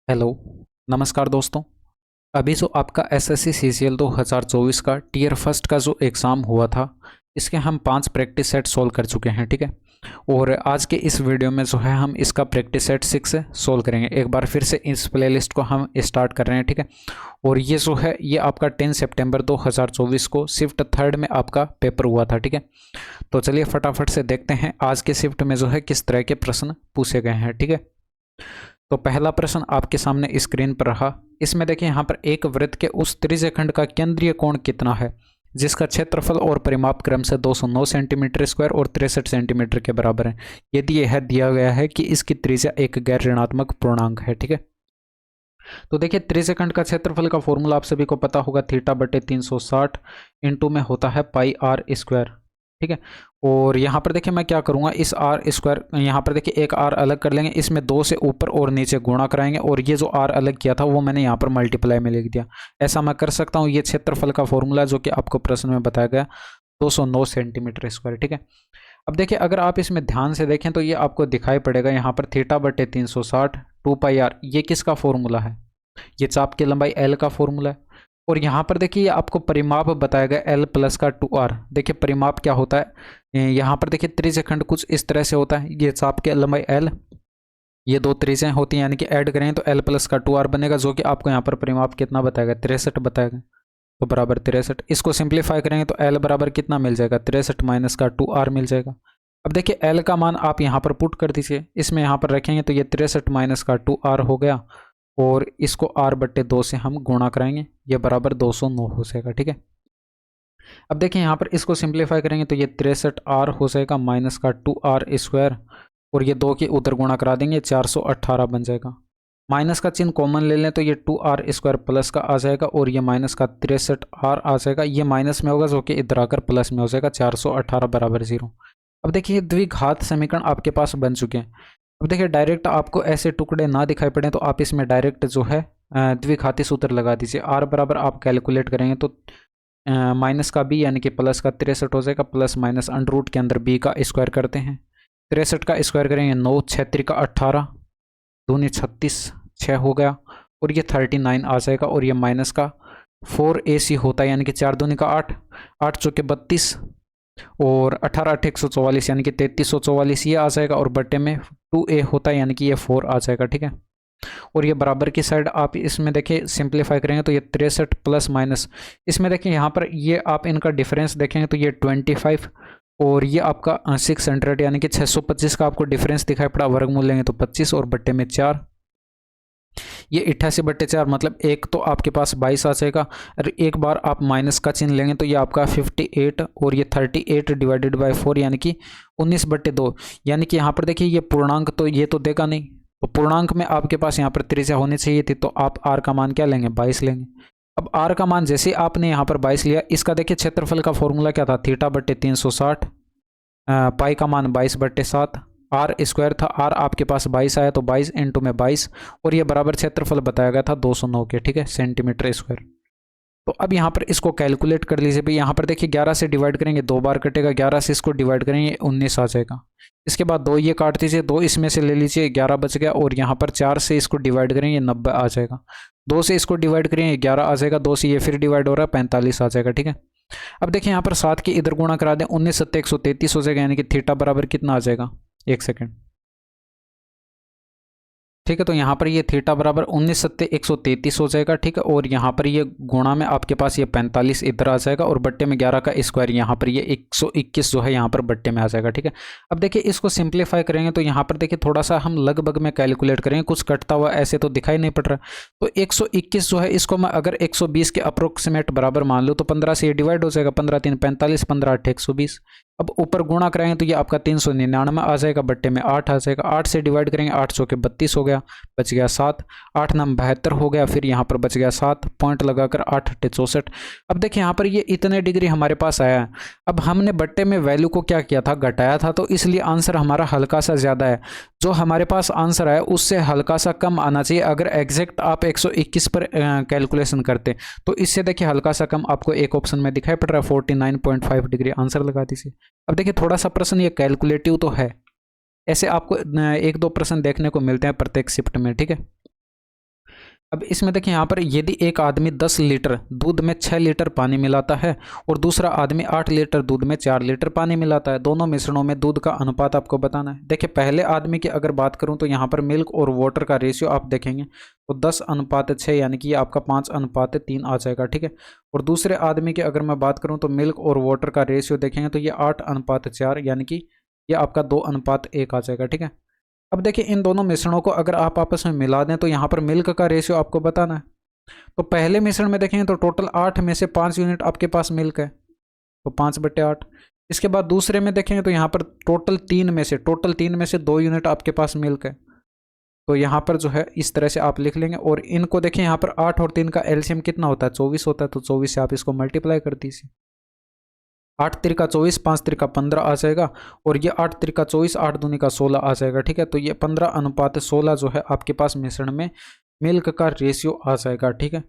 Hello. नमस्कार दोस्तों। अभी जो आपका एसएससी सीजीएल 2024 का टीयर फर्स्ट का जो एग्ज़ाम हुआ था, इसके हम 5 प्रैक्टिस सेट सोल्व कर चुके हैं, ठीक है। और आज के इस वीडियो में जो है हम इसका प्रैक्टिस सेट 6 से सोल्व करेंगे। एक बार फिर से इस प्लेलिस्ट को हम स्टार्ट कर रहे हैं, ठीक है। और ये जो है ये आपका 10 सितंबर 2024 को शिफ्ट थर्ड में आपका पेपर हुआ था, ठीक है। तो चलिए फटाफट से देखते हैं आज के शिफ्ट में जो है किस तरह के प्रश्न पूछे गए हैं, ठीक है। तो पहला प्रश्न आपके सामने स्क्रीन पर रहा। इसमें देखिए यहाँ पर एक वृत्त के उस त्रिज्य खंड का केंद्रीय कोण कितना है जिसका क्षेत्रफल और परिमाप क्रम से 209 सेंटीमीटर स्क्वायर और 63 सेंटीमीटर के बराबर है, यदि यह दिया गया है कि इसकी त्रिज्या एक गैर ऋणात्मक पूर्णांक है, ठीक है। तो देखिए त्रिज्य खंड का क्षेत्रफल का फॉर्मूला आप सभी को पता होगा, थीटा बटे 360 इंटू में होता है पाई आर स्क्वायर, ठीक है। और यहाँ पर देखिए मैं क्या करूँगा, इस आर स्क्वायर यहाँ पर देखिए एक आर अलग कर लेंगे, इसमें 2 से ऊपर और नीचे गुणा कराएंगे और ये जो आर अलग किया था वो मैंने यहाँ पर मल्टीप्लाई में लिख दिया। ऐसा मैं कर सकता हूँ। ये क्षेत्रफल का फॉर्मूला जो कि आपको प्रश्न में बताया गया 209 सेंटीमीटर स्क्वायर, ठीक है। अब देखिए अगर आप इसमें ध्यान से देखें तो ये आपको दिखाई पड़ेगा यहाँ पर थीटा बटे 360 2 पाई आर, ये किसका फॉर्मूला है? ये चाप की लंबाई एल का फॉर्मूला है। और यहाँ पर देखिए ये आपको परिमाप बताया गया एल प्लस का 2r। देखिए परिमाप क्या होता है, यहाँ पर देखिए त्रिज्य खंड कुछ इस तरह से होता है। ये चाप की लंबाई एल, ये दो त्रिज्याएं होती हैं, यानी कि ऐड करें तो एल प्लस का 2r बनेगा, जो कि आपको यहाँ पर परिमाप कितना बताएगा 63 बताएगा। तो बराबर 63, इसको सिंप्लीफाई करेंगे तो एल बराबर कितना मिल जाएगा 63 माइनस का 2r मिल जाएगा। अब देखिए एल का मान आप यहाँ पर पुट कर दीजिए, इसमें यहाँ पर रखेंगे तो ये 63 माइनस का 2r हो गया और इसको r बट्टे 2 से हम गुणा कराएंगे, ये बराबर 209 हो जाएगा, ठीक है। अब देखिए यहाँ पर इसको सिंप्लीफाई करेंगे तो ये 63r हो जाएगा माइनस का 2r स्क्वायर और ये 2 के उधर गुणा करा देंगे 418 बन जाएगा। माइनस का चिन्ह कॉमन ले लें तो ये 2r स्क्वायर प्लस का आ जाएगा और ये माइनस का 63r आ जाएगा, ये माइनस में होगा जो कि इधर आकर प्लस में हो जाएगा, 418 बराबर 0। अब देखिए द्विघात समीकरण आपके पास बन चुके हैं। अब देखिए डायरेक्ट आपको ऐसे टुकड़े ना दिखाई पड़े तो आप इसमें डायरेक्ट जो है द्विघाती सूत्र लगा दीजिए। आर बराबर आप कैलकुलेट करेंगे तो माइनस का बी यानी कि प्लस का 63 हो जाएगा, प्लस माइनस अंडर रूट के अंदर बी का स्क्वायर करते हैं, 63 का स्क्वायर करेंगे 9 6 का 18 दूनी 36 6 हो गया और ये 39 आ जाएगा और ये माइनस का 4ac होता है यानी कि 4 दूनी का 8 8 चौके 32 और 18 8 144 यानी कि 3344 ये आ जाएगा और बट्टे में 2a होता है यानी कि ये 4 आ जाएगा, ठीक है। और ये बराबर की साइड आप इसमें देखिए सिंप्लीफाई करेंगे तो ये 63 प्लस माइनस, इसमें देखिए यहाँ पर ये आप इनका डिफरेंस देखेंगे तो ये 25 और ये आपका 600 यानी कि 625 का आपको डिफरेंस दिखाई पड़ा, वर्गमूल लेंगे तो 25 और बट्टे में 4, ये 88/4 मतलब एक तो आपके पास 22 आ जाएगा और एक बार आप माइनस का चिन्ह लेंगे तो ये आपका 58 और ये 38 डिवाइडेड बाय 4 यानी कि 19/2, यानी कि यहाँ पर देखिए ये पूर्णांक तो ये तो देगा नहीं, तो पूर्णांक में आपके पास यहाँ पर त्रिज्या होनी चाहिए थी, तो आप r का मान क्या लेंगे 22 लेंगे। अब r का मान जैसे आपने यहाँ पर 22 लिया, इसका देखिए क्षेत्रफल का फॉर्मूला क्या था, थीटा बट्टे 360, पाई का मान 22/7, आर स्क्वायर था, आर आपके पास 22 आया तो 22 इंटू में 22 और ये बराबर क्षेत्रफल बताया गया था 209 के, ठीक है, सेंटीमीटर स्क्वायर। तो अब यहाँ पर इसको कैलकुलेट कर लीजिए भाई। यहाँ पर देखिए 11 से डिवाइड करेंगे 2 बार कटेगा, 11 से इसको डिवाइड करेंगे 19 आ जाएगा। इसके बाद 2 ये काट दीजिए, 2 इसमें से ले लीजिए 11 बच गया और यहाँ पर 4 से इसको डिवाइड करेंगे 90 आ जाएगा, 2 से इसको डिवाइड करेंगे 11 आ जाएगा, 2 से ये फिर डिवाइड हो रहा है 45 आ जाएगा, ठीक है। अब देखिए यहाँ पर 7 के इधर गुणा करा दें, 19 7 133 हो जाएगा यानी कि थीटा बराबर कितना आ जाएगा, एक सेकेंड, ठीक है। तो यहाँ पर ये थीटा बराबर 19 7 133 हो जाएगा, ठीक है। और यहाँ पर ये गुणा में आपके पास ये 45 इधर आ जाएगा और बट्टे में 11 का स्क्वायर, यहाँ पर ये 121 जो है यहाँ पर बट्टे में आ जाएगा, ठीक है। अब देखिए इसको सिंप्लीफाई करेंगे तो यहाँ पर देखिए थोड़ा सा हम लगभग में कैलकुलेट करेंगे, कुछ कटता हुआ ऐसे तो दिखाई नहीं पड़ रहा। तो 121 जो है इसको मैं अगर 120 के अप्रोक्सीमेट बराबर मान लूँ तो 15 से ये डिवाइड हो जाएगा, 15 3 45, 15 8 120। अब ऊपर गुणा कराएंगे तो ये आपका 399 आ जाएगा, बट्टे में 8 आ जाएगा, 8 से डिवाइड करेंगे 8 चौके 32 हो गया, बच गया 7, 8 9 72 हो गया, फिर यहाँ पर बच गया 7, पॉइंट लगाकर 8 8 64। अब देखिए यहाँ पर ये इतने डिग्री हमारे पास आया है। अब हमने बट्टे में वैल्यू को क्या किया था, घटाया था, तो इसलिए आंसर हमारा हल्का सा ज़्यादा है। जो हमारे पास आंसर आया उससे हल्का सा कम आना चाहिए। अगर एग्जैक्ट आप 121 पर कैलकुलेशन करते तो इससे देखिए हल्का सा कम आपको एक ऑप्शन में दिखाई पड़ रहा है, 49.5 डिग्री, आंसर लगा दीजिए। अब देखिए थोड़ा सा प्रश्न ये कैलकुलेटिव तो है, ऐसे आपको 1-2 प्रश्न देखने को मिलते हैं प्रत्येक शिफ्ट में, ठीक है। अब इसमें देखिए यहाँ पर यदि एक आदमी 10 लीटर दूध में 6 लीटर पानी मिलाता है और दूसरा आदमी 8 लीटर दूध में 4 लीटर पानी मिलाता है, दोनों मिश्रणों में दूध का अनुपात आपको बताना है। देखिए पहले आदमी की अगर बात करूँ तो यहाँ पर मिल्क और वाटर का रेशियो आप देखेंगे तो 10:6 यानी कि ये आपका 5:3 आ जाएगा, ठीक है। और दूसरे आदमी की अगर मैं बात करूँ तो मिल्क और वाटर का रेशियो देखेंगे तो ये 8:4 यानी कि ये आपका 2:1 आ जाएगा, ठीक है। अब देखिए इन दोनों मिश्रणों को अगर आप आपस में मिला दें तो यहाँ पर मिल्क का रेशियो आपको बताना है। तो पहले मिश्रण में देखेंगे तो टोटल 8 में से 5 यूनिट आपके पास मिल्क है, तो 5/8। इसके बाद दूसरे में देखेंगे तो यहाँ पर टोटल 3 में से 2 यूनिट आपके पास मिल्क है। तो यहाँ पर जो है इस तरह से आप लिख लेंगे। और इनको देखें यहाँ पर 8 और 3 का एलसीएम कितना होता है, 24 होता है। तो 24 से आप इसको मल्टीप्लाई कर दीजिए। 8×3 = 24, 5×3 = 15 आ जाएगा। और ये 8×3 = 24, 8×2 = 16 आ जाएगा, ठीक है। तो ये 15:16 जो है आपके पास मिश्रण में मिल्क का रेशियो आ जाएगा, ठीक है।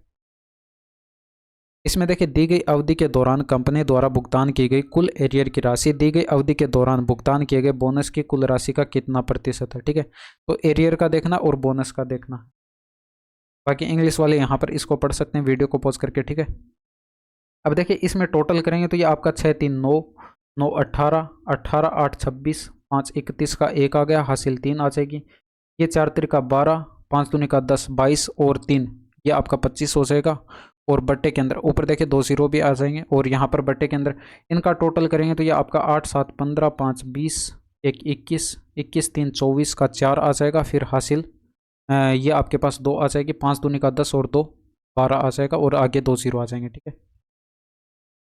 इसमें देखिए दी गई अवधि के दौरान कंपनी द्वारा भुगतान की गई कुल एरियर की राशि, दी गई अवधि के दौरान भुगतान किए गए बोनस की कुल राशि का कितना प्रतिशत है, ठीक है। तो एरियर का देखना और बोनस का देखना। बाकी इंग्लिश वाले यहाँ पर इसको पढ़ सकते हैं वीडियो को पॉज करके, ठीक है। अब देखिए इसमें टोटल करेंगे तो ये आपका 6 3 9 9 18 18 8 26 5 31 का 1 आ गया, हासिल 3 आ जाएगी। ये 4×3 = 12, 5×2 = 10, 22 और 3 ये आपका 25 हो जाएगा। और बट्टे के अंदर ऊपर देखिए 2 0 भी आ जाएंगे। और यहाँ पर बट्टे के अंदर इनका टोटल करेंगे तो ये आपका 8 7 15 5 20 1 21 21 3 24 का 4 आ जाएगा। फिर हासिल ये आपके पास 2 आ जाएगी, 5×2 = 10 और 2 12 आ जाएगा। और आगे 2 0 आ जाएंगे, ठीक है।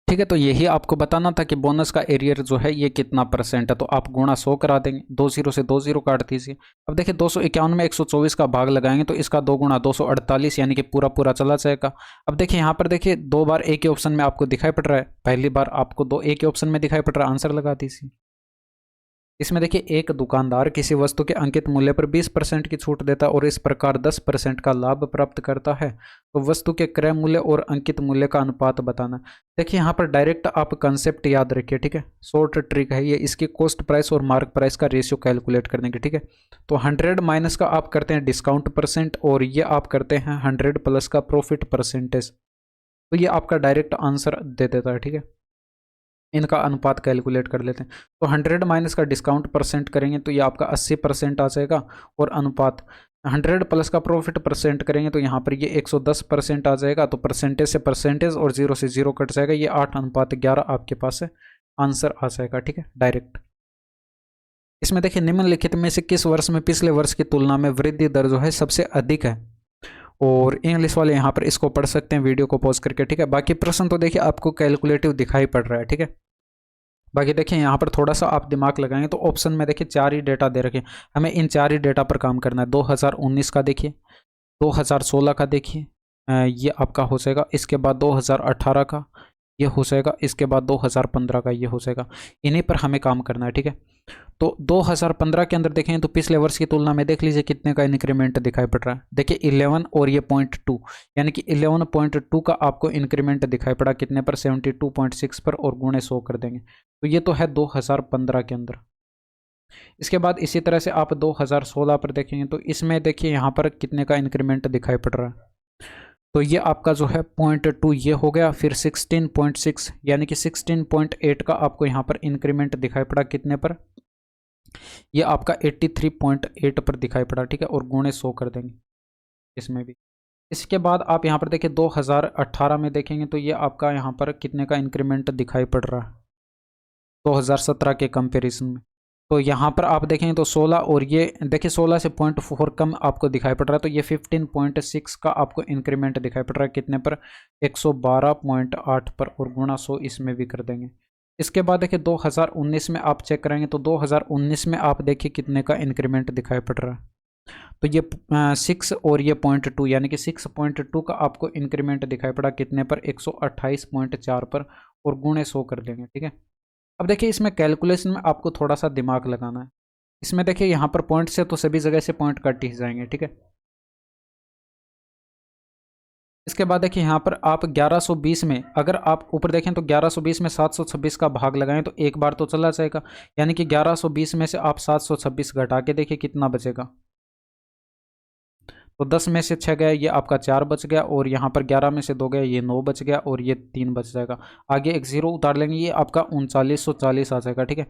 ठीक है, तो यही आपको बताना था कि बोनस का एरियर जो है ये कितना परसेंट है। तो आप गुणा 100 करा देंगे, 2 0 से 2 0 काट दीजिए। अब देखिए 251 में 124 का भाग लगाएंगे तो इसका 2 गुणा 248 यानी कि पूरा पूरा चला जाएगा। अब देखिए यहाँ पर देखिए 2 बार एक ही ऑप्शन में आपको दिखाई पड़ रहा है, पहली बार आपको 2 एक ही ऑप्शन में दिखाई पड़ रहा है, आंसर लगा दीजिए। इसमें देखिए एक दुकानदार किसी वस्तु के अंकित मूल्य पर 20% की छूट देता है और इस प्रकार 10% का लाभ प्राप्त करता है। तो वस्तु के क्रय मूल्य और अंकित मूल्य का अनुपात बताना। देखिए यहाँ पर डायरेक्ट आप कंसेप्ट याद रखिए, ठीक है। शॉर्ट ट्रिक है ये, इसकी कॉस्ट प्राइस और मार्क प्राइस का रेशियो कैलकुलेट करने की, ठीक है। तो 100 माइनस का आप करते हैं डिस्काउंट परसेंट और ये आप करते हैं 100 प्लस का प्रॉफिट परसेंटेज। तो ये आपका डायरेक्ट आंसर दे देता है, ठीक है। इनका अनुपात कैलकुलेट कर लेते हैं। तो 100 माइनस का डिस्काउंट परसेंट करेंगे तो ये आपका 80% आ जाएगा। और अनुपात 100 प्लस का प्रॉफिट परसेंट करेंगे तो यहाँ पर ये 110% आ जाएगा। तो परसेंटेज से परसेंटेज और 0 से 0 कट जाएगा, ये 8:11 आपके पास है, आंसर आ जाएगा, ठीक है, डायरेक्ट। इसमें देखिए निम्नलिखित में से किस वर्ष में पिछले वर्ष की तुलना में वृद्धि दर जो है सबसे अधिक है। और इंग्लिश वाले यहाँ पर इसको पढ़ सकते हैं वीडियो को पॉज करके, ठीक है। बाकी प्रश्न तो देखिए आपको कैलकुलेटिव दिखाई पड़ रहा है, ठीक है। बाकी देखिए यहाँ पर थोड़ा सा आप दिमाग लगाएंगे तो ऑप्शन में देखिए 4 ही डेटा दे रखे, हमें इन 4 ही डेटा पर काम करना है। 2019 का देखिए, 2016 का देखिए, ये आपका हो जाएगा। इसके बाद 2018 का ये हो जाएगा। इसके बाद 2015 का ये हो जाएगा। इन्हीं पर हमें काम करना है, ठीक है। तो 2015 के अंदर देखें तो पिछले वर्ष की तुलना में देख लीजिए कितने का इंक्रीमेंट दिखाई पड़ रहा है। देखिए 11 और ये 0.2 यानी कि 11.2 का आपको इंक्रीमेंट दिखाई पड़ा कितने पर, 72.6 पर। और गुणे 100 कर देंगे तो ये तो है 2015 के अंदर। इसके बाद इसी तरह से आप 2016 पर देखेंगे तो इसमें देखिए यहाँ पर कितने का इंक्रीमेंट दिखाई पड़ रहा है। तो ये आपका जो है 0.2 ये हो गया। फिर 16.6 यानी कि 16.8 का आपको यहाँ पर इंक्रीमेंट दिखाई पड़ा कितने पर, ये आपका 83.8 पर दिखाई पड़ा, ठीक है। और गुणे 100 कर देंगे इसमें भी। इसके बाद आप यहाँ पर देखिए 2018 में देखेंगे तो ये आपका यहाँ पर कितने का इंक्रीमेंट दिखाई पड़ रहा है 2017 के कंपैरिजन में। तो यहाँ पर आप देखेंगे तो 16 और ये देखिए 16 से 0.4 कम आपको दिखाई पड़ रहा है। तो ये 15.6 का आपको इंक्रीमेंट दिखाई पड़ रहा है कितने पर, 112.8 पर। और गुणा 100 इसमें भी कर देंगे। इसके बाद देखिए 2019 में आप चेक करेंगे तो 2019 में आप देखिए कितने का इंक्रीमेंट दिखाई पड़ रहा है। तो ये 6 और ये 0.2 यानी कि 6.2 का आपको इंक्रीमेंट दिखाई पड़ा कितने पर, 128.4 पर। और गुणे 100 कर देंगे, ठीक है। अब देखिए इसमें कैलकुलेशन में आपको थोड़ा सा दिमाग लगाना है। इसमें देखिए यहाँ पर पॉइंट से तो सभी जगह से पॉइंट कट ही जाएंगे, ठीक है। इसके बाद देखिए यहाँ पर आप 1120 में अगर आप ऊपर देखें तो 1120 में 726 का भाग लगाएं तो एक बार तो चला जाएगा। यानी कि 1120 में से आप 726 घटा के देखिए कितना बचेगा। तो 10 में से 6 गया, ये आपका 4 बच गया, और यहाँ पर 11 में से 2 गया, ये 9 बच गया, और ये 3 बच जाएगा। आगे एक 0 उतार लेंगे, ये आपका 3940 आ जाएगा। ठीक है,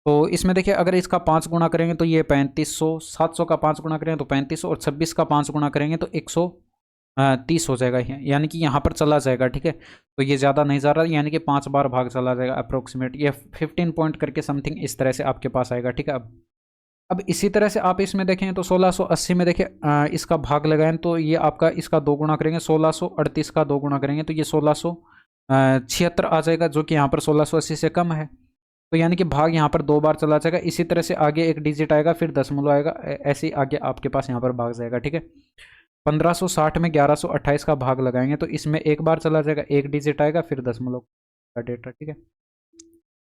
तो इसमें देखिए अगर इसका 5 गुना करेंगे तो ये 3500, 700 का 5 गुना करेंगे तो 3500, और 26 का 5 गुना करेंगे तो 130 हो जाएगा, यानी कि यहाँ पर चला जाएगा। ठीक है, तो ये ज़्यादा नहीं जा रहा, यानी कि 5 बार भाग चला जाएगा अप्रोक्सीमेट। ये 15 पॉइंट करके समथिंग इस तरह से आपके पास आएगा। ठीक है, अब इसी तरह से आप इसमें देखें तो 1680 में देखिए इसका भाग लगाएं तो ये आपका इसका 2 गुना करेंगे, 1638 का 2 गुना करेंगे तो ये 1676 आ जाएगा, जो कि यहाँ पर 1680 से कम है। तो यानी कि भाग यहाँ पर 2 बार चला जाएगा। इसी तरह से आगे एक डिजिट आएगा, फिर दशमलव आएगा, ऐसे ही आगे आपके पास यहाँ पर भाग जाएगा। ठीक है, 1560 में 1128 का भाग लगाएंगे तो इसमें एक बार चला जाएगा, एक डिजिट आएगा, फिर दशमलव का डेटा। ठीक है,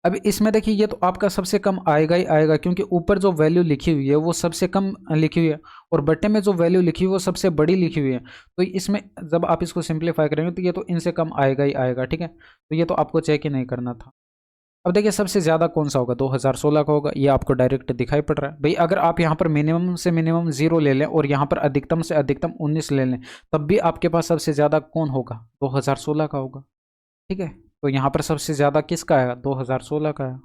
अब इसमें देखिए ये तो आपका सबसे कम आएगा ही आएगा, क्योंकि ऊपर जो वैल्यू लिखी हुई है वो सबसे कम लिखी हुई है, और बट्टे में जो वैल्यू लिखी हुई है वो सबसे बड़ी लिखी हुई है। तो इसमें जब आप इसको सिंप्लीफाई करेंगे तो ये तो इनसे कम आएगा ही आएगा। ठीक है, तो ये तो आपको चेक ही नहीं करना था। अब देखिए सबसे ज़्यादा कौन सा होगा, 2016 का होगा, ये आपको डायरेक्ट दिखाई पड़ रहा है भाई। अगर आप यहाँ पर मिनिमम से मिनिमम 0 ले लें और यहाँ पर अधिकतम से अधिकतम 19 ले लें, तब भी आपके पास सबसे ज़्यादा कौन होगा, 2016 का होगा। ठीक है, तो यहाँ पर सबसे ज़्यादा किसका आएगा, 2016 का है।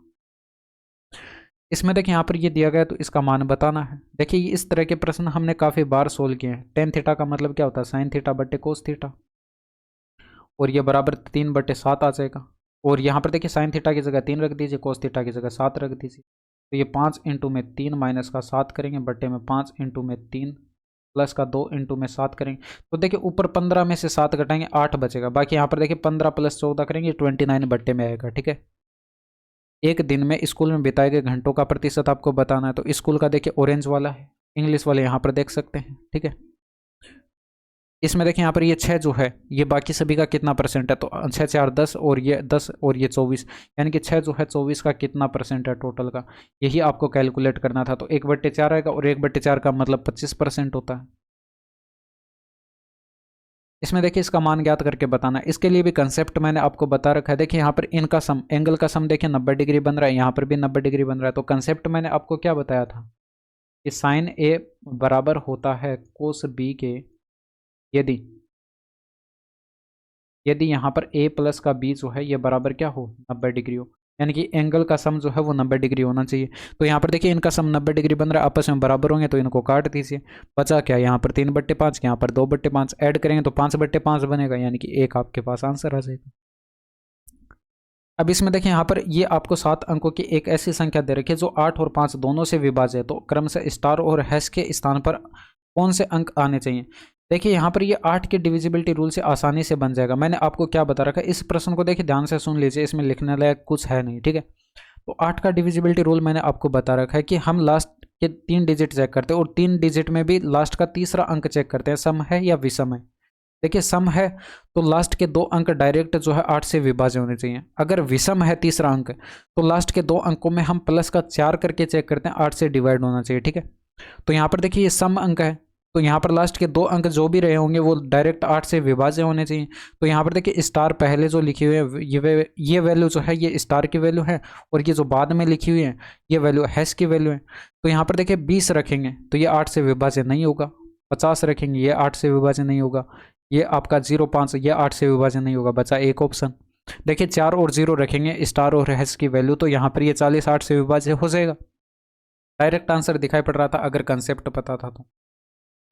इसमें देखिए यहाँ पर ये दिया गया तो इसका मान बताना है। देखिए इस तरह के प्रश्न हमने काफ़ी बार सोल्व किए हैं। टेन थीटा का मतलब क्या होता है, साइन थीटा बट्टे कोस थीटा, और ये बराबर 3/7 आ जाएगा। और यहाँ पर देखिए साइन थीटा की जगह 3 रख दीजिए, कोस थीटा की जगह 7 रख दीजिए। तो ये 5 इंटू में 3 माइनस का 7 करेंगे, बट्टे में 5 इंटू में 3 प्लस का 2 इंटू में 7 करेंगे। तो देखिए ऊपर 15 में से 7 घटाएंगे, 8 बचेगा। बाकी यहाँ पर देखिए 15 प्लस 14 करेंगे, 29 बट्टे में आएगा। ठीक है, एक दिन में स्कूल में बिताए गए घंटों का प्रतिशत आपको बताना है। तो स्कूल का देखिए ऑरेंज वाला है, इंग्लिश वाले यहाँ पर देख सकते हैं। ठीक है, इसमें देखिए यहाँ पर ये 6 जो है ये बाकी सभी का कितना परसेंट है, तो 6 4 10, और ये 10 और ये 24, यानी कि 6 जो है 24 का कितना परसेंट है टोटल का, यही आपको कैलकुलेट करना था। तो 1/4 आएगा, और 1/4 का मतलब 25% होता है। इसमें देखिए इसका मान ज्ञात करके बताना है। इसके लिए भी कंसेप्ट मैंने आपको बता रखा है। देखिए यहाँ पर इनका सम, एंगल का सम देखिए 90 डिग्री बन रहा है, यहाँ पर भी 90 डिग्री बन रहा है। तो कंसेप्ट मैंने आपको क्या बताया था कि साइन ए बराबर होता है कोस बी के, यदि यदि यहाँ पर a प्लस का b जो है ये बराबर क्या हो, 90 डिग्री हो, यानी कि एंगल का सम जो है वो 90 डिग्री होना चाहिए। तो यहाँ पर देखिए इनका सम 90 डिग्री बन रहा है, आपस में बराबर होंगे तो इनको काट दीजिए। बचा क्या, यहाँ पर 3/5, यहाँ पर 2/5, ऐड करेंगे तो 5/5 बनेगा, यानी कि एक आपके पास आंसर आ जाएगा। अब इसमें देखिए यहाँ पर ये आपको 7 अंकों की एक ऐसी संख्या दे रखी है जो 8 और 5 दोनों से विभाज्य है। तो क्रमशः स्टार और हैश के स्थान पर कौन से अंक आने चाहिए। देखिए यहाँ पर ये 8 के डिविजिबिलिटी रूल से आसानी से बन जाएगा। मैंने आपको क्या बता रखा है, इस प्रश्न को देखिए ध्यान से सुन लीजिए, इसमें लिखने लायक कुछ है नहीं। ठीक है, तो 8 का डिविजिबिलिटी रूल मैंने आपको बता रखा है कि हम लास्ट के 3 डिजिट चेक करते हैं, और 3 डिजिट में भी लास्ट का तीसरा अंक चेक करते हैं, सम है या विषम है। देखिए सम है तो लास्ट के 2 अंक डायरेक्ट जो है 8 से विभाज्य होने चाहिए। अगर विषम है तीसरा अंक, तो लास्ट के 2 अंकों में हम प्लस का 4 करके चेक करते हैं, 8 से डिवाइड होना चाहिए। ठीक है, तो यहाँ पर देखिए ये सम अंक है, तो यहाँ पर लास्ट के 2 अंक जो भी रहे होंगे वो डायरेक्ट 8 से विभाज्य होने चाहिए। तो यहाँ पर देखिए स्टार पहले जो लिखी हुई है ये वैल्यू जो है ये स्टार की वैल्यू है, और ये जो बाद में लिखी हुई है ये वैल्यू हैश की वैल्यू है। तो यहाँ पर देखिए 20 रखेंगे तो ये 8 से विभाज्य नहीं होगा, 50 रखेंगे ये 8 से विभाज्य नहीं होगा, ये आपका 0.5 ये 8 से विभाजन नहीं होगा, बचा एक ऑप्शन। देखिए 4 और 0 रखेंगे स्टार और हैश की वैल्यू, तो यहाँ पर ये 40 8 से विभाज्य हो जाएगा। डायरेक्ट आंसर दिखाई पड़ रहा था अगर कंसेप्ट पता था तो।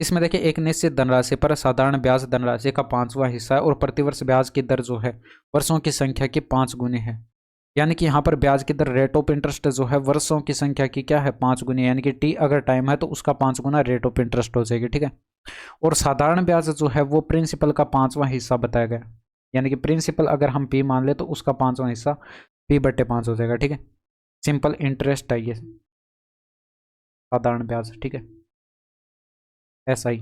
इसमें देखिए एक निश्चित धनराशि पर साधारण ब्याज धनराशि का 5वां हिस्सा है, और प्रतिवर्ष ब्याज की दर जो है वर्षों की संख्या की 5 गुनी है। यानी कि यहाँ पर ब्याज की दर रेट ऑफ इंटरेस्ट जो है वर्षों की संख्या की क्या है 5 गुनी, यानी कि टी अगर टाइम है तो उसका 5 गुना रेट ऑफ इंटरेस्ट हो जाएगी। ठीक है, और साधारण ब्याज जो है वो प्रिंसिपल का 5वां हिस्सा बताया गया, यानी कि प्रिंसिपल अगर हम पी मान ले तो उसका 5वां हिस्सा p/5 हो जाएगा। ठीक है, सिंपल इंटरेस्ट है ये साधारण ब्याज। ठीक है, SI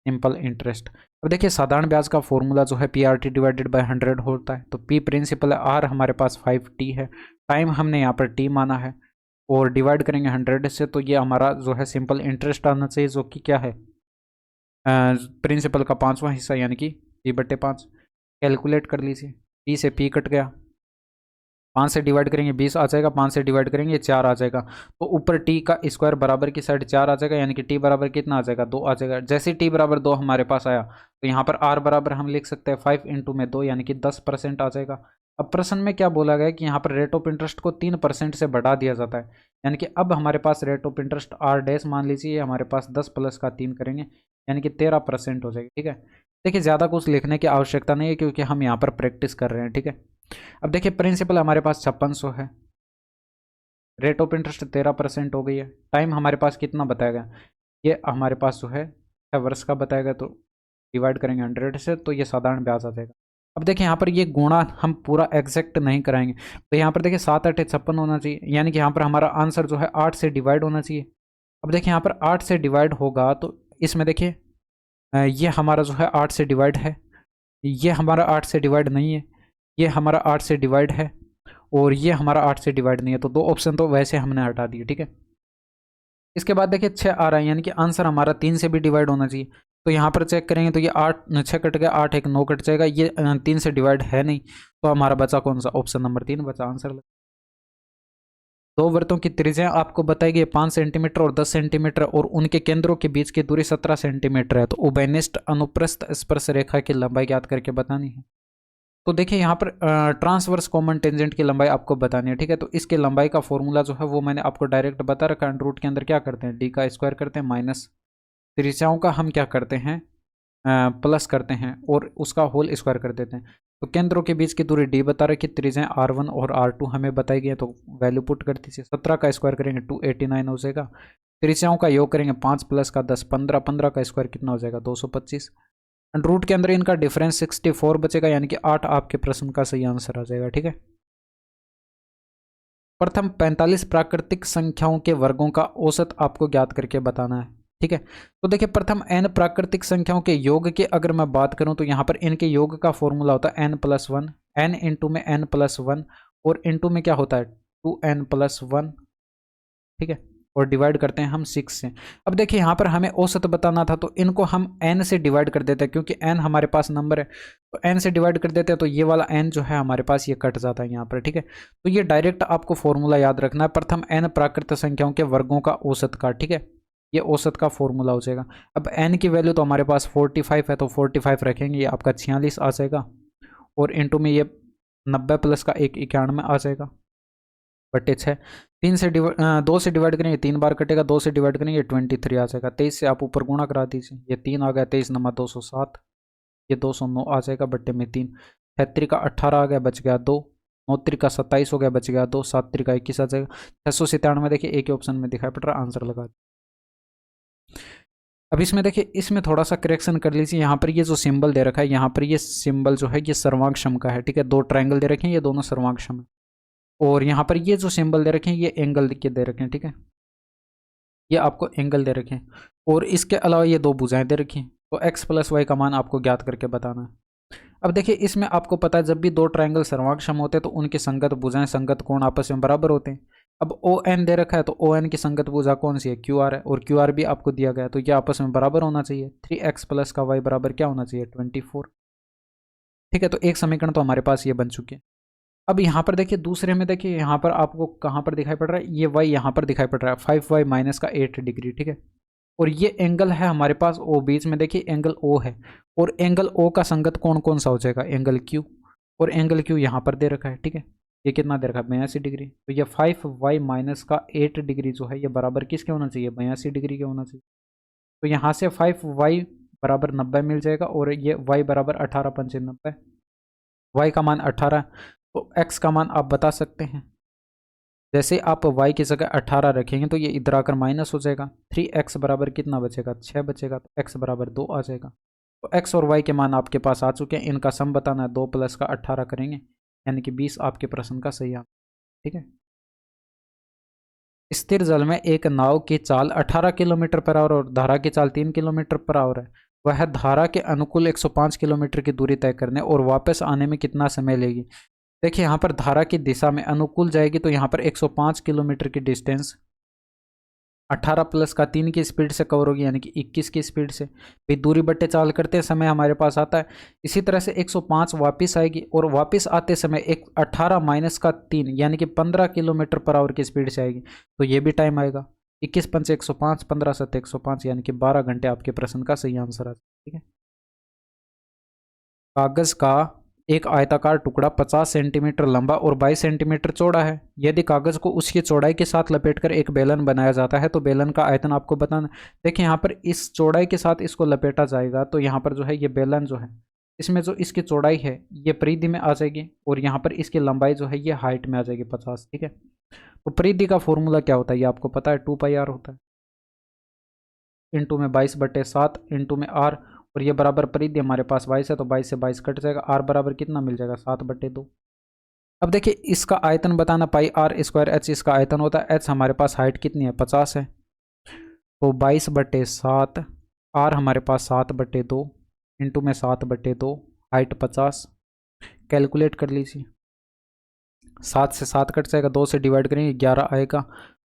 सिंपल इंटरेस्ट। अब देखिए साधारण ब्याज का फॉर्मूला जो है PRT डिवाइडेड बाय 100 होता है। तो P प्रिंसिपल है, R हमारे पास 5T है, टाइम हमने यहाँ पर T माना है, और डिवाइड करेंगे 100 से, तो ये हमारा जो है सिंपल इंटरेस्ट आना चाहिए, जो कि क्या है प्रिंसिपल का 5वां हिस्सा, यानी कि p/5। कैलकुलेट कर लीजिए, p से p कट गया, 5 से डिवाइड करेंगे 20 आ जाएगा, 5 से डिवाइड करेंगे 4 आ जाएगा। तो ऊपर टी का स्क्वायर बराबर की साइड 4 आ जाएगा, यानी कि टी बराबर कितना आ जाएगा 2 आ जाएगा। जैसे टी बराबर 2 हमारे पास आया तो यहाँ पर आर बराबर हम लिख सकते हैं 5 इंटू में 2, यानी कि 10% आ जाएगा। अब प्रश्न में क्या बोला गया कि यहाँ पर रेट ऑफ इंटरेस्ट को 3% से बढ़ा दिया जाता है, यानी कि अब हमारे पास rate of interest R dash मान लीजिए हमारे पास 10 प्लस का 3 करेंगे यानी कि 13% हो जाएगी। ठीक है, देखिए ज़्यादा कुछ लिखने की आवश्यकता नहीं है क्योंकि हम यहाँ पर प्रैक्टिस कर रहे हैं। ठीक है, अब देखिए प्रिंसिपल हमारे पास 5600 है, रेट ऑफ इंटरेस्ट 13% हो गई है, टाइम हमारे पास कितना बताएगा, ये हमारे पास जो है 6 वर्ष का बताएगा, तो डिवाइड करेंगे 100 से तो ये साधारण ब्याज आ जाएगा। अब देखिए यहाँ पर ये गुणा हम पूरा एग्जैक्ट नहीं कराएंगे, तो यहाँ पर देखिए 7 8 56 होना चाहिए, यानी कि यहाँ पर हमारा आंसर जो है 8 से डिवाइड होना चाहिए। अब देखिए यहाँ पर 8 से डिवाइड होगा तो इसमें देखिए ये हमारा जो है 8 से डिवाइड है, ये हमारा 8 से डिवाइड नहीं है, ये हमारा 8 से डिवाइड है और ये हमारा 8 से डिवाइड नहीं है, तो 2 ऑप्शन तो वैसे हमने हटा दिए। ठीक है, इसके बाद देखिए 6 आ रहा है, यानी कि आंसर हमारा 3 से भी डिवाइड होना चाहिए। तो यहाँ पर चेक करेंगे तो ये 8 6 कट गया, 8 1 9 कट जाएगा, ये 3 से डिवाइड है नहीं, तो हमारा बचा कौन सा, ऑप्शन नंबर 3 बचा आंसर। दो वृत्तों की त्रिज्या आपको बताई गई 5 सेंटीमीटर और 10 सेंटीमीटर और उनके केंद्रों के बीच की दूरी 17 सेंटीमीटर है, तो उभयनिष्ठ अनुप्रस्थ स्पर्श रेखा की लंबाई ज्ञात करके बतानी है। तो देखिए यहाँ पर ट्रांसवर्स कॉमन टेंजेंट की लंबाई आपको बतानी है। ठीक है, तो इसके लंबाई का फॉर्मूला जो है वो मैंने आपको डायरेक्ट बता रखा है, रूट के अंदर क्या करते हैं डी का स्क्वायर करते हैं माइनस त्रिज्याओं का हम क्या करते हैं प्लस करते हैं और उसका होल स्क्वायर कर देते हैं। तो केंद्रों के बीच की दूरी डी बता रखी, त्रिज्या R1 और R2 हमें बताई गई है, तो वैल्यू पुट कर दीजिए। 17 का स्क्वायर करेंगे 289 हो जाएगा, त्रिज्याओं का योग करेंगे 5 प्लस का 10 15, 15 का स्क्वायर कितना हो जाएगा 225, रूट के अंदर इनका डिफरेंस 64 बचेगा, यानी कि 8 आपके प्रश्न का सही आंसर आ जाएगा। ठीक है, प्रथम 45 प्राकृतिक संख्याओं के वर्गों का औसत आपको ज्ञात करके बताना है। ठीक है, तो देखिए प्रथम n प्राकृतिक संख्याओं के योग की अगर मैं बात करूं तो यहाँ पर इनके योग का फॉर्मूला होता है n+1, n इंटू में n+1 और इंटू में क्या होता है 2n+1। ठीक है, और डिवाइड करते हैं हम 6 से। अब देखिए यहाँ पर हमें औसत बताना था तो इनको हम n से डिवाइड कर देते हैं, क्योंकि n हमारे पास नंबर है, तो n से डिवाइड कर देते हैं तो ये वाला n जो है हमारे पास ये कट जाता है यहाँ पर। ठीक है, तो ये डायरेक्ट आपको फॉर्मूला याद रखना है, प्रथम n प्राकृतिक संख्याओं के वर्गों का औसत का। ठीक है, ये औसत का फॉर्मूला हो जाएगा। अब n की वैल्यू तो हमारे पास 45 है, तो 45 रखेंगे, ये आपका 46 आ जाएगा और इंटू में ये 90 प्लस का 1 91 आ जाएगा बटे 6। 2 से डिवाइड करेंगे 3 बार कटेगा, 2 से डिवाइड करेंगे 23 आ जाएगा, 23 से आप ऊपर गुणा करा दीजिए, ये 3 आ गया, 23 नमा 207, ये 209 आ जाएगा बट्टे में 3, 36 का 18 आ गया बच गया 2, 9 का 27 हो गया बच गया 2, 7 का 21 आ जाएगा। 697 देखिए एक ही ऑप्शन में दिखाई पड़ रहा, आंसर लगा। अब इसमें देखिए इसमें थोड़ा सा करेक्शन कर लीजिए, यहाँ पर ये जो सिंबल दे रखा है यहाँ पर ये सिंबल जो है ये सर्वांगक्षम का है। ठीक है, 2 ट्रायंगल दे रखे हैं, ये दोनों सर्वांगक्षम है, और यहाँ पर ये जो सिंबल दे रखे हैं ये एंगल के दे रखे हैं। ठीक है, ये आपको एंगल दे रखे हैं और इसके अलावा ये 2 भुजाएं दे रखी हैं, तो x+y का मान आपको ज्ञात करके बताना है। अब देखिए इसमें आपको पता है जब भी 2 ट्रायंगल सर्वांगक्षम होते हैं तो उनकी संगत भुजाएं संगत कोण आपस में बराबर होते हैं। अब ON दे रखा है तो ON की संगत भुजा कौन सी है QR है, और QR भी आपको दिया गया है, तो ये आपस में बराबर होना चाहिए। 3x प्लस का y बराबर क्या होना चाहिए 24। ठीक है, तो एक समीकरण तो हमारे पास ये बन चुकी है। अब यहाँ पर देखिए दूसरे में देखिए यहाँ पर आपको कहाँ पर दिखाई पड़ रहा है, ये y यहाँ पर दिखाई पड़ रहा है 5y माइनस का 8 डिग्री। ठीक है, और ये एंगल है हमारे पास O, बीच में देखिए एंगल O है, और एंगल O का संगत कौन कौन सा हो जाएगा एंगल Q, और एंगल Q यहाँ पर दे रखा है। ठीक है, ये कितना दे रखा है 82 डिग्री, तो ये 5y माइनस का 8 डिग्री जो है ये बराबर किसके होना चाहिए 82 डिग्री के होना चाहिए। तो यहाँ से 5y बराबर 90 मिल जाएगा, और ये y बराबर 18 पंचे 90, y का मान 18, तो x का मान आप बता सकते हैं। जैसे आप y की जगह 18 रखेंगे तो ये इधर आकर माइनस हो जाएगा, 3x बराबर कितना बचेगा 6 बचेगा, तो x बराबर 2 आ जाएगा। तो x और y के मान आपके पास आ चुके हैं, इनका सम बताना है, 2 प्लस का 18 करेंगे यानी कि 20 आपके प्रश्न का सही आंसर। ठीक है, स्थिर जल में एक नाव की चाल 18 किलोमीटर पर आवर और धारा की चाल 3 किलोमीटर पर आवर है, वह धारा के अनुकूल 105 किलोमीटर की दूरी तय करने और वापस आने में कितना समय लेगी। देखिए यहाँ पर धारा की दिशा में अनुकूल जाएगी तो यहाँ पर 105 किलोमीटर की डिस्टेंस 18 प्लस का 3 की स्पीड से कवर होगी, यानी कि 21 की स्पीड से। भाई दूरी बट्टे चाल करते समय हमारे पास आता है। इसी तरह से 105 वापस आएगी, और वापस आते समय एक 18 माइनस का 3 यानी कि 15 किलोमीटर पर आवर की स्पीड से आएगी, तो ये भी टाइम आएगा। 21 पंच 105, 15 सत्ते 105, यानी कि 12 घंटे आपके प्रश्न का सही आंसर आता है। ठीक है। कागज का एक आयताकार टुकड़ा 50 सेंटीमीटर लंबा और 22 सेंटीमीटर चौड़ा है। यदि कागज को उसकी चौड़ाई के साथ लपेटकर एक बेलन बनाया जाता है तो बेलन का आयतन आपको बताना। देखिए यहाँ पर इस चौड़ाई के साथ इसको लपेटा जाएगा, तो यहाँ पर जो है ये बेलन जो है इसमें जो इसकी चौड़ाई है ये परिधि में आ जाएगी, और यहाँ पर इसकी लंबाई जो है ये हाइट में आ जाएगी 50। ठीक है। तो परिधि का फॉर्मूला क्या होता है ये आपको पता है, 2πr होता है, इंटू में 22/7 इंटू में r, और ये बराबर परिधि हमारे पास 22 है, तो 22 से 22 कट जाएगा, r बराबर कितना मिल जाएगा 7/2। अब देखिए इसका आयतन बताना, πr² h इसका आयतन होता है, h हमारे पास हाइट कितनी है 50 है, तो 22/7, r हमारे पास 7/2 इंटू में 7/2, हाइट 50, कैलकुलेट कर लीजिए। 7 से 7 कट जाएगा, 2 से डिवाइड करेंगे 11 आएगा,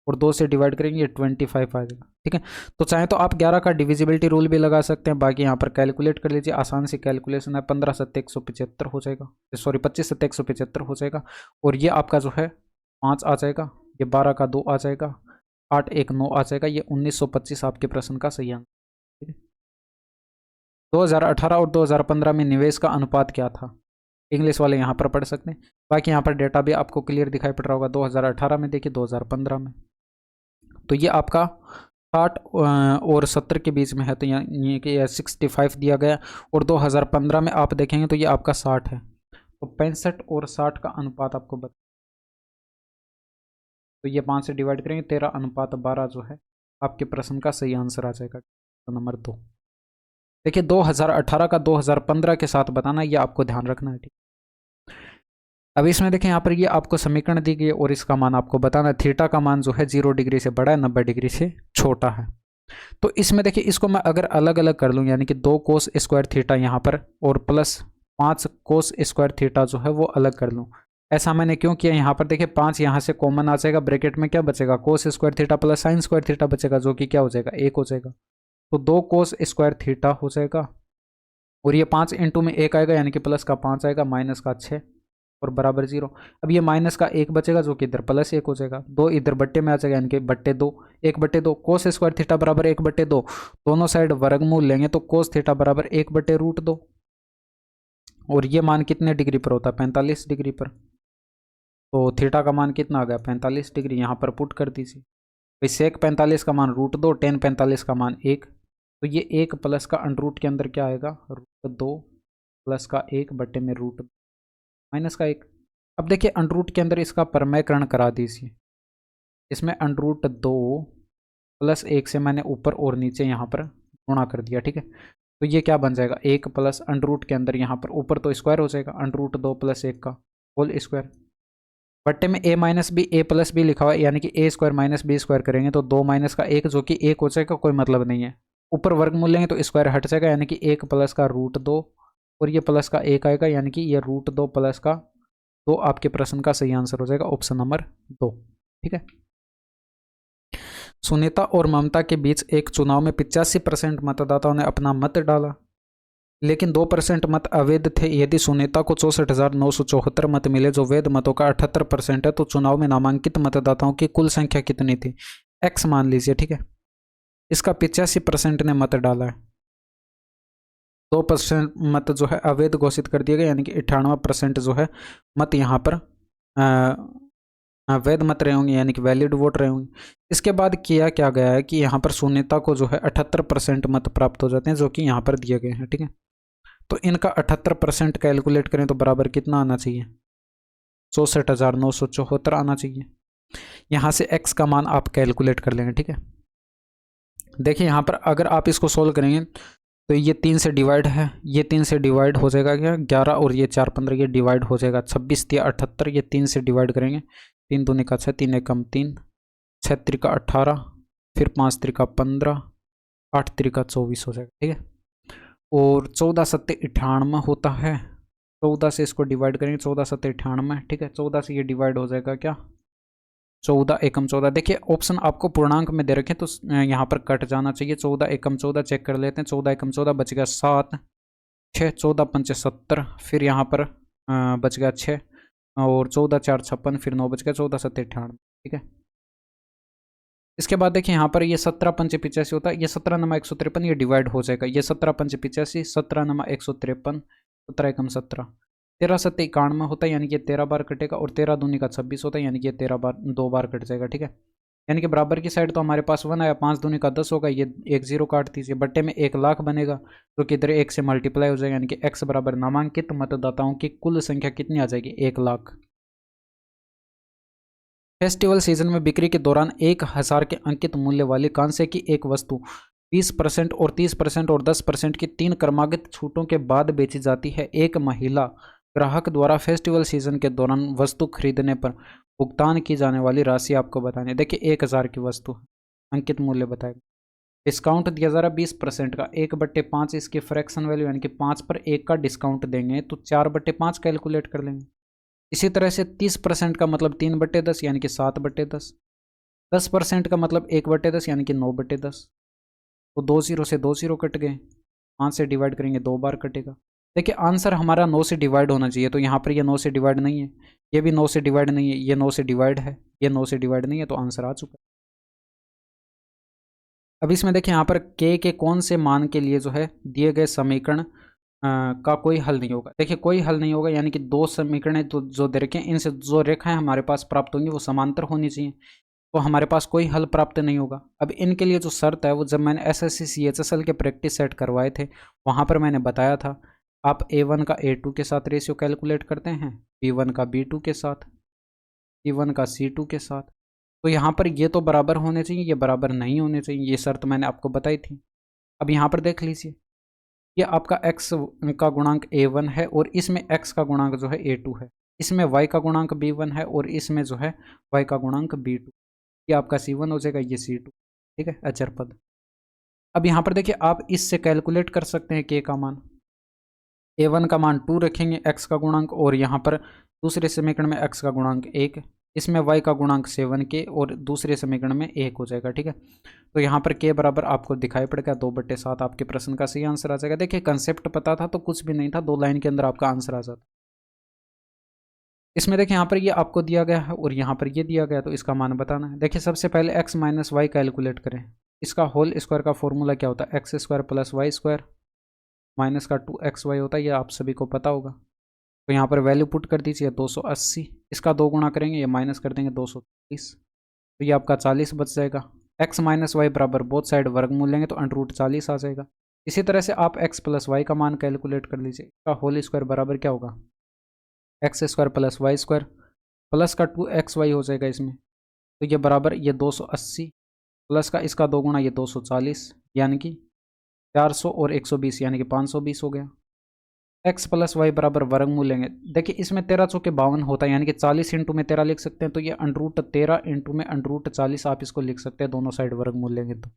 और 2 से डिवाइड करेंगे 25 आ जाएगा। ठीक है। तो चाहे तो आप 11 का डिविजिबिलिटी रूल भी लगा सकते हैं, बाकी यहाँ पर कैलकुलेट कर लीजिए, आसान सी कैलकुलेशन है। 15 सत्ते 175 हो जाएगा, सॉरी 25 सत्ते 175 हो जाएगा, और ये आपका जो है 5 आ जाएगा, ये 12 का 2 आ जाएगा, 8 1 9 आ जाएगा, ये 1925 आपके प्रश्न का सही आंसर। ठीक है। 2018 और 2015 में निवेश का अनुपात क्या था? इंग्लिश वाले यहाँ पर पढ़ सकते हैं, बाकी यहाँ पर डेटा भी आपको क्लियर दिखाई पड़ रहा होगा। 2018 में देखिए, 2015 में तो ये आपका 60 और 70 के बीच में है, तो यानी कि 65 दिया गया, और 2015 में आप देखेंगे तो ये आपका 60 है, तो 65 और 60 का अनुपात आपको बता, तो ये 5 से डिवाइड करेंगे 13:12 जो है आपके प्रश्न का सही आंसर आ जाएगा, तो नंबर 2। देखिए 2018 का 2015 के साथ बताना, ये आपको ध्यान रखना है। ठीक। अब इसमें देखें यहाँ पर ये आपको समीकरण दी गई, और इसका मान आपको बताना है। थीटा का मान जो है 0 डिग्री से बड़ा है, 90 डिग्री से छोटा है। तो इसमें देखिए इसको मैं अगर अलग अलग कर लूँ, यानी कि 2 कोस स्क्वायर थीटा यहाँ पर, और प्लस 5 कोस स्क्वायर थीटा जो है वो अलग कर लूँ। ऐसा मैंने क्यों किया, यहाँ पर देखिए 5 यहाँ से कॉमन आ जाएगा, ब्रैकेट में क्या बचेगा, cos square theta plus sine square theta बचेगा, जो कि क्या हो जाएगा 1 हो जाएगा, तो 2 कोस स्क्वायर थीटा हो जाएगा, और ये 5 इंटू में 1 आएगा, यानी कि प्लस का 5 आएगा, माइनस का 6 और बराबर 0। अब ये माइनस का 1 बचेगा, जो कि इधर प्लस 1 हो जाएगा, 2 इधर बट्टे में आ जाएगा, यानी कि बट्टे 2, 1/2, कोस स्क्वायर थीटा बराबर 1/2, दोनों साइड वर्गमूल लेंगे तो कोस थीटा बराबर 1/√2, और ये मान कितने डिग्री पर होता है 45 डिग्री पर, तो थीटा का मान कितना आ गया 45 डिग्री, यहाँ पर पुट कर दीजिए। भाई सेक 45 का मान √2, टेन 45 का मान 1, तो ये 1 प्लस का अंडरूट के अंदर क्या आएगा √2 प्लस का 1 बट्टे में √2 माइनस का 1। अब देखिए अंडरूट के अंदर इसका परमयकरण करा दीजिए, इसमें √2 प्लस 1 से मैंने ऊपर और नीचे यहाँ पर गुणा कर दिया। ठीक है। तो ये क्या बन जाएगा 1 प्लस अंडरूट के अंदर यहाँ पर ऊपर तो स्क्वायर हो जाएगा, √2 प्लस 1 का होल स्क्वायर, बट्टे में a minus B a plus B लिखा हुआ है, यानी कि a square minus B square करेंगे तो 2 माइनस का 1 जो कि 1 हो जाएगा, कोई मतलब नहीं है। ऊपर वर्गमूल लेंगे तो स्क्वायर हट जाएगा, यानी कि 1 प्लस का √2, और ये प्लस का 1 आएगा, यानी कि ये √2 प्लस का 2 आपके प्रश्न का सही आंसर हो जाएगा, ऑप्शन नंबर 2। ठीक है। सुनीता और ममता के बीच एक चुनाव में 85% मतदाताओं ने अपना मत डाला, लेकिन 2% मत अवैध थे। यदि सुनीता को 64,974 मत मिले, जो वैध मतों का 78% है, तो चुनाव में नामांकित मतदाताओं की कुल संख्या कितनी थी? x मान लीजिए। ठीक है। इसका 85% ने मत डाला है, 2% मत जो है अवैध घोषित कर दिए गए, यानी कि 98% जो है मत यहाँ पर वैध मत रहे होंगे, यानी कि वैलिड वोट रहे होंगे। इसके बाद किया क्या गया है कि यहाँ पर सुनीता को जो है 78% मत प्राप्त हो जाते हैं, जो कि यहाँ पर दिए गए हैं। ठीक है। तो इनका 78% कैलकुलेट करें तो बराबर कितना आना चाहिए 64,974 आना चाहिए। यहाँ से x का मान आप कैलकुलेट कर लेंगे। ठीक है। देखिए यहाँ पर अगर आप इसको सोल्व करेंगे तो ये 3 से डिवाइड है, ये 3 से डिवाइड हो जाएगा क्या 11, और ये 4 15, ये डिवाइड हो जाएगा 26 या 78, ये 3 से डिवाइड करेंगे, 3 दूनी का 6, 3 एकम 3, 6 त्रिका 18, फिर 5 त्रिका 15, 8 त्रिका 24 हो जाएगा। ठीक है। और 14 सत्ते 98 होता है, 14 से इसको डिवाइड करेंगे, 14 सत्ते 98। ठीक है। 14 से ये डिवाइड हो जाएगा क्या 14 एकम 14। देखिए ऑप्शन आपको पूर्णांक में दे रखे तो यहाँ पर कट जाना चाहिए। 14 एकम 14 चेक कर लेते हैं। 14 एकम 14 बच गया 7, 6 14 पंचे 70, फिर यहाँ पर बच गया 6 और 14 4 56, फिर 9 बच गया 14 7 98। ठीक है, इसके बाद देखिए यहाँ पर ये 17 पंचे 85 होता है, ये 17 नमा 153 ये डिवाइड हो जाएगा। ये 17 पंचे 85, 17 नमा 153, 17 एकम 17, 13 7 91 होता है, यानी कि 13 बार कटेगा, और 13 दूनी का 26 होता है, यानी कि 13 बार 2 बार कट जाएगा। ठीक है, यानी कि बराबर की साइड तो हमारे पास 1 आया, 5 दूनी का 10 होगा, ये एक जीरो काट दीजिए, बट्टे में 1 लाख बनेगा, तो किधर 1 से मल्टीप्लाई हो जाएगा, यानी कि x बराबर नामांकित मतदाताओं की कुल संख्या कितनी आ जाएगी, 1 लाख। फेस्टिवल सीजन में बिक्री के दौरान 1000 के अंकित मूल्य वाली कांसे की एक वस्तु 20% और 30% और 10% की 3 क्रमागत छूटों के बाद बेची जाती है। एक महिला ग्राहक द्वारा फेस्टिवल सीजन के दौरान वस्तु खरीदने पर भुगतान की जाने वाली राशि आपको बतानी है। देखिए 1000 की वस्तु, अंकित मूल्य बताएगा, डिस्काउंट दिया जा रहा 20% का, 1/5 इसकी फ्रैक्शन वैल्यू, यानी कि 5 पर 1 का डिस्काउंट देंगे तो 4/5 कैलकुलेट कर लेंगे। इसी तरह से 30% का मतलब 3/10 यानी कि 7/10, 10% का मतलब 1/10 यानी कि 9/10, तो 2 0 से 2 0 कट गए, 5 से डिवाइड करेंगे 2 बार कटेगा। देखिए आंसर हमारा 9 से डिवाइड होना चाहिए, तो यहाँ पर ये 9 से डिवाइड नहीं है, ये भी 9 से डिवाइड नहीं है, ये 9 से डिवाइड है, ये 9 से डिवाइड नहीं है, तो आंसर आ चुका है। अब इसमें देखिए यहाँ पर के कौन से मान के लिए जो है दिए गए समीकरण का कोई हल नहीं होगा। देखिए कोई हल नहीं होगा, यानी कि 2 समीकरण तो जो दे रखे हैं, इनसे जो रेखाएं हमारे पास प्राप्त होंगी वो समांतर होनी चाहिए, तो हमारे पास कोई हल प्राप्त नहीं होगा। अब इनके लिए जो शर्त है वो जब मैंने एसएससी सीएचएसएल के प्रैक्टिस सेट करवाए थे वहाँ पर मैंने बताया था, आप A1 का A2 के साथ रेशियो कैलकुलेट करते हैं, B1 का B2 के साथ, C1 का C2 के साथ, तो यहाँ पर ये तो बराबर होने चाहिए, ये बराबर नहीं होने चाहिए, ये शर्त मैंने आपको बताई थी। अब यहाँ पर देख लीजिए, ये आपका x का गुणांक A1 है और इसमें x का गुणांक जो है A2 है, इसमें y का गुणांक B1 है और इसमें जो है y का गुणांक B2, ये आपका C1 हो जाएगा, ये C2। ठीक है, अचर पद। अब यहाँ पर देखिए आप इससे कैलकुलेट कर सकते हैं k का मान, A1 का मान 2 रखेंगे, x का गुणांक, और यहाँ पर दूसरे समीकरण में x का गुणांक 1, इसमें y का गुणांक 7k और दूसरे समीकरण में 1 हो जाएगा। ठीक है, तो यहाँ पर k बराबर आपको दिखाई पड़ेगा 2/7, आपके प्रश्न का सही आंसर आ जाएगा। देखिए कंसेप्ट पता था तो कुछ भी नहीं था, 2 लाइन के अंदर आपका आंसर आ जाता। इसमें देखिए यहाँ पर ये आपको दिया गया है और यहाँ पर ये दिया गया, तो इसका मान बताना है। देखिए सबसे पहले x माइनस वाई कैलकुलेट करें, इसका होल स्क्वायर का फॉर्मूला क्या होता है, x² + y² माइनस का 2xy होता है, ये आप सभी को पता होगा। तो यहाँ पर वैल्यू पुट कर दीजिए 280, इसका 2 गुना करेंगे, ये माइनस कर देंगे 230, तो ये आपका 40 बच जाएगा। x माइनस वाई बराबर बोथ साइड वर्गमूल लेंगे तो √40 आ जाएगा। इसी तरह से आप x + y का मान कैलकुलेट कर लीजिए, इसका होल स्क्वायर बराबर क्या होगा, x² + y² प्लस का 2xy हो जाएगा इसमें, तो ये बराबर ये 280 प्लस का इसका 2 गुना ये 240, यानी कि 400 और 120 यानी कि 520 हो गया। x + y बराबर वर्गमूल लेंगे, देखिए इसमें 13 चौके 52 होता है, यानी कि 40 × में 13 लिख सकते हैं, तो ये √13 × में √40 आप इसको लिख सकते हैं, दोनों साइड वर्गमूल लेंगे तो।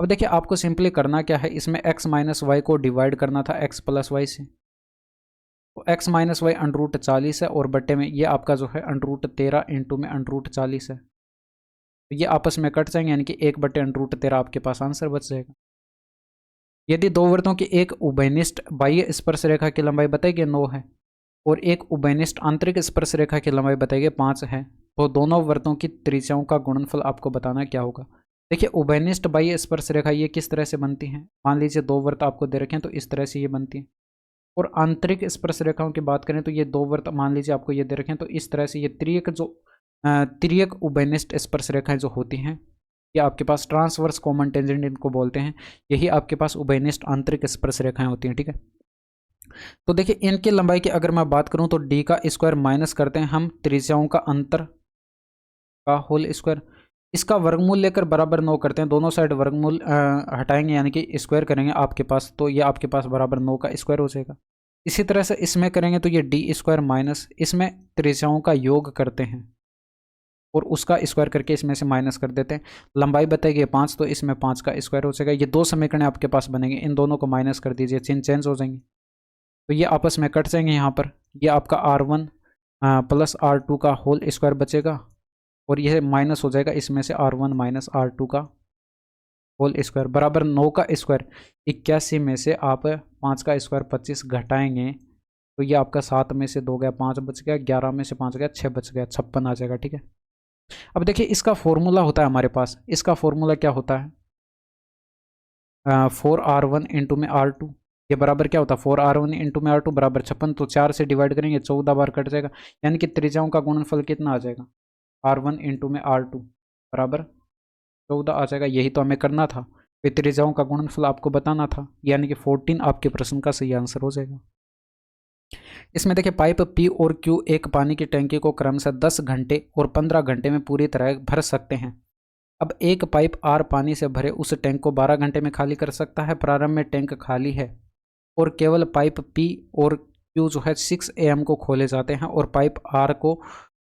अब देखिए आपको सिंपली करना क्या है, इसमें x माइनस वाई को डिवाइड करना था x + y से, तो x माइनस वाई √40 है और बट्टे में ये आपका जो है √13 × में √40 है, तो ये आपस में कट जाएंगे, यानी कि 1/√13 आपके पास आंसर बच जाएगा। यदि दो वृत्तों की एक उभयनिष्ठ बाह्य स्पर्श रेखा की लंबाई बताई गई 9 है और एक उभयनिष्ठ आंतरिक स्पर्श रेखा की लंबाई बताई गई 5 है, तो दोनों वृत्तों की त्रिज्याओं का गुणनफल आपको बताना क्या होगा। देखिए उभयनिष्ठ बाह्य स्पर्श रेखा ये किस तरह से बनती हैं, मान लीजिए 2 वृत्त आपको दे रखे हैं तो इस तरह से ये बनती है, और आंतरिक स्पर्श रेखाओं की बात करें तो ये 2 वृत्त मान लीजिए आपको ये दे रखे हैं, तो इस तरह से ये त्रियक उभयनिष्ठ स्पर्श रेखाएं जो होती हैं, ये आपके पास ट्रांसवर्स कॉमन टेंजेंट इनको बोलते हैं, यही आपके पास उभयनिष्ठ आंतरिक स्पर्श रेखाएं होती हैं। ठीक है, तो देखिए इनकी लंबाई की अगर मैं बात करूं तो d का स्क्वायर माइनस करते हैं हम त्रिज्याओं का अंतर का होल स्क्वायर, इसका वर्गमूल लेकर बराबर 9 करते हैं, दोनों साइड वर्गमूल हटाएंगे यानी कि स्क्वायर करेंगे आपके पास, तो ये आपके पास बराबर 9 का स्क्वायर हो जाएगा। इसी तरह से इसमें करेंगे तो ये d² माइनस इसमें त्रिज्याओं का योग करते हैं और उसका स्क्वायर करके इसमें से माइनस कर देते हैं। लंबाई बताई गई 5, तो इसमें 5 का स्क्वायर हो जाएगा। ये 2 समीकरण आपके पास बनेंगे, इन दोनों को माइनस कर दीजिए, चिन्ह चेंज हो जाएंगे, तो ये आपस में कट जाएंगे। यहाँ पर ये आपका R1 + R2 का होल स्क्वायर बचेगा और यह माइनस हो जाएगा इसमें से R1 माइनस R2 का होल स्क्वायर बराबर 9 का स्क्वायर। 81 में से आप 5 का स्क्वायर 25 घटाएंगे तो ये आपका 7 में से 2 गया 5 बच गया, 11 में से 5 गया 6 बच गया, 56 आ जाएगा। ठीक है, अब देखिए इसका फॉर्मूला होता है हमारे पास, इसका फॉर्मूला क्या होता है 4R1 इंटू में R2, ये बराबर क्या होता है 4R1 इंटू में R2 बराबर 56। तो 4 से डिवाइड करेंगे 14 बार कट जाएगा, यानी कि त्रिज्याओं का गुणनफल कितना आ जाएगा R1 इंटू में R2 बराबर 14 आ जाएगा। यही तो हमें करना था, फिर त्रिज्याओं का गुणनफल आपको बताना था, यानी कि 14 आपके प्रश्न का सही आंसर हो जाएगा। इसमें देखिए पाइप P और Q एक पानी की टंकी को क्रमशः 10 घंटे और 15 घंटे में पूरी तरह भर सकते हैं। अब एक पाइप R पानी से भरे उस टैंक को 12 घंटे में खाली कर सकता है। प्रारंभ में टैंक खाली है और केवल पाइप P और Q जो है 6 AM को खोले जाते हैं और पाइप R को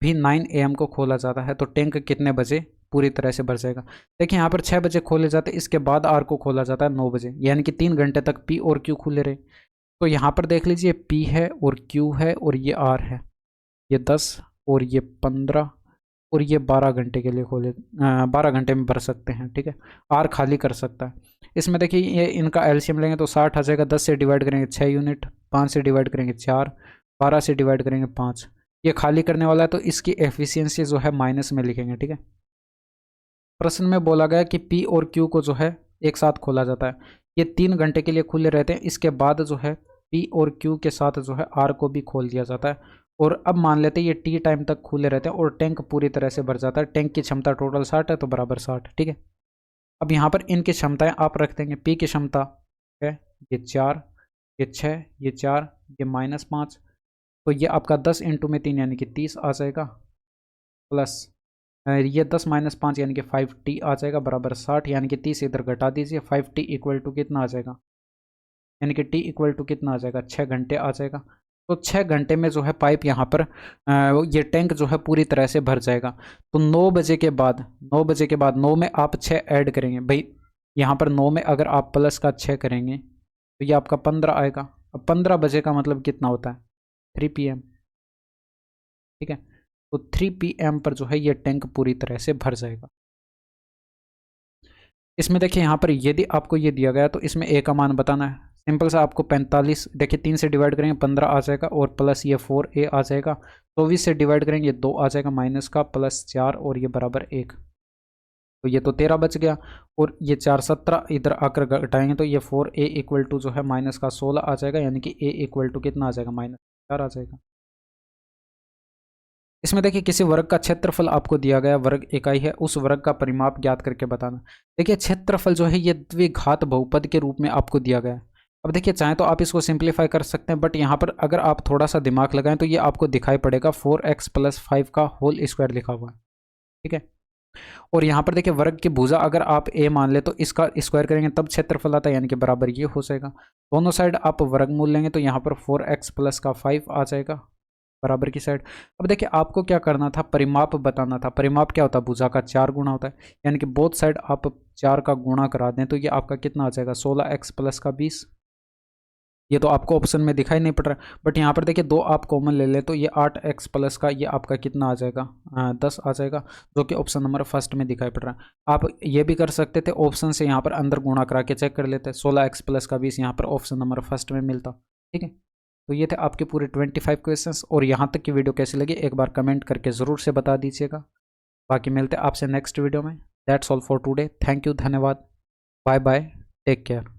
भी 9 AM को खोला जाता है। तो टैंक कितने बजे पूरी तरह से भर जाएगा? देखिए यहाँ पर 6 बजे खोले जाते हैं, इसके बाद R को खोला जाता है 9 बजे, यानी कि 3 घंटे तक P और Q खुले रहे। तो यहाँ पर देख लीजिए P है और Q है और ये R है, ये 10 और ये 15 और ये 12 घंटे के लिए खोले 12 घंटे में भर सकते हैं। ठीक है, R खाली कर सकता है। इसमें देखिए ये इनका एलसीएम लेंगे तो 60 आ जाएगा। 10 से डिवाइड करेंगे 6 यूनिट, 5 से डिवाइड करेंगे 4, 12 से डिवाइड करेंगे 5। ये खाली करने वाला है तो इसकी एफिशिएंसी जो है माइनस में लिखेंगे। ठीक है, प्रश्न में बोला गया कि P और Q को जो है एक साथ खोला जाता है, ये 3 घंटे के लिए खुले रहते हैं, इसके बाद जो है P और Q के साथ जो है R को भी खोल दिया जाता है। और अब मान लेते हैं ये T टाइम तक खुले रहते हैं और टैंक पूरी तरह से भर जाता है। टैंक की क्षमता टोटल 60 है तो बराबर 60। ठीक है, अब यहाँ पर इनकी क्षमताएं आप रख देंगे। P की क्षमता है ये 4, ये 6, ये 4, ये -5, तो ये आपका 10 इंटू में 3 यानी कि 30 आ जाएगा, प्लस ये 10 - 5 यानी कि 5T आ जाएगा बराबर 60, यानी कि 30 इधर घटा दीजिए। 5T इक्वल टू कितना आ जाएगा, यानी कि T इक्वल टू कितना आ जाएगा 6 घंटे आ जाएगा। तो 6 घंटे में जो है पाइप यहाँ पर ये टैंक जो है पूरी तरह से भर जाएगा। तो 9 बजे के बाद 9 में आप 6 ऐड करेंगे भाई, यहाँ पर 9 में अगर आप प्लस का 6 करेंगे तो ये आपका 15 आएगा। अब 15 बजे का मतलब कितना होता है 3 PM। ठीक है, तो 3 PM पर जो है ये टैंक पूरी तरह से भर जाएगा। इसमें देखिए यहाँ पर यदि आपको ये दिया गया तो इसमें ए का मान बताना है। सिंपल सा आपको 45 देखिए 3 से डिवाइड करेंगे 15 आ जाएगा और प्लस ये 4A आ जाएगा। 24 से डिवाइड करेंगे 2 आ जाएगा माइनस का, प्लस 4 और ये बराबर 1, तो ये तो 13 बच गया। और ये 4 17 इधर आकर घटाएंगे तो ये 4A इक्वल टू जो है माइनस का 16 आ जाएगा, यानी कि A इक्वल टू कितना आ जाएगा -4 आ जाएगा। इसमें देखिए किसी वर्ग का क्षेत्रफल आपको दिया गया, वर्ग इकाई है, उस वर्ग का परिमाप ज्ञात करके बताना। देखिए क्षेत्रफल जो है ये द्विघात बहुपद के रूप में आपको दिया गया है। अब देखिए चाहे तो आप इसको सिंप्लीफाई कर सकते हैं, बट यहाँ पर अगर आप थोड़ा सा दिमाग लगाएं तो ये आपको दिखाई पड़ेगा 4x + 5 का होल स्क्वायर लिखा हुआ है। ठीक है, और यहाँ पर देखिए वर्ग की भुजा अगर आप a मान ले तो इसका स्क्वायर करेंगे तब क्षेत्रफल आता है, यानी कि बराबर ये हो जाएगा। दोनों साइड आप वर्गमूल लेंगे तो यहाँ पर 4x + 5 आ जाएगा बराबर की साइड। अब देखिए आपको क्या करना था, परिमाप बताना था। परिमाप क्या होता है, भुजा का 4 गुना होता है, यानी कि बोथ साइड आप 4 का गुणा करा दें तो ये आपका कितना आ जाएगा 16x + का 20। ये तो आपको ऑप्शन में दिखाई नहीं पड़ रहा, बट यहाँ पर देखिए 2 आप कॉमन ले लें तो ये 8x + का ये आपका कितना आ जाएगा 10 आ जाएगा, जो कि ऑप्शन नंबर फर्स्ट में दिखाई पड़ रहा है। आप ये भी कर सकते थे ऑप्शन से यहाँ पर अंदर गुणा करा के चेक कर लेते, 16x + का 20 यहाँ पर ऑप्शन नंबर फर्स्ट में मिलता। ठीक है, तो ये थे आपके पूरे 25 क्वेश्चंस। और यहाँ तक की वीडियो कैसी लगी एक बार कमेंट करके ज़रूर से बता दीजिएगा। बाकी मिलते हैं आपसे नेक्स्ट वीडियो में। That's all for today. Thank you, धन्यवाद, बाय बाय, टेक केयर।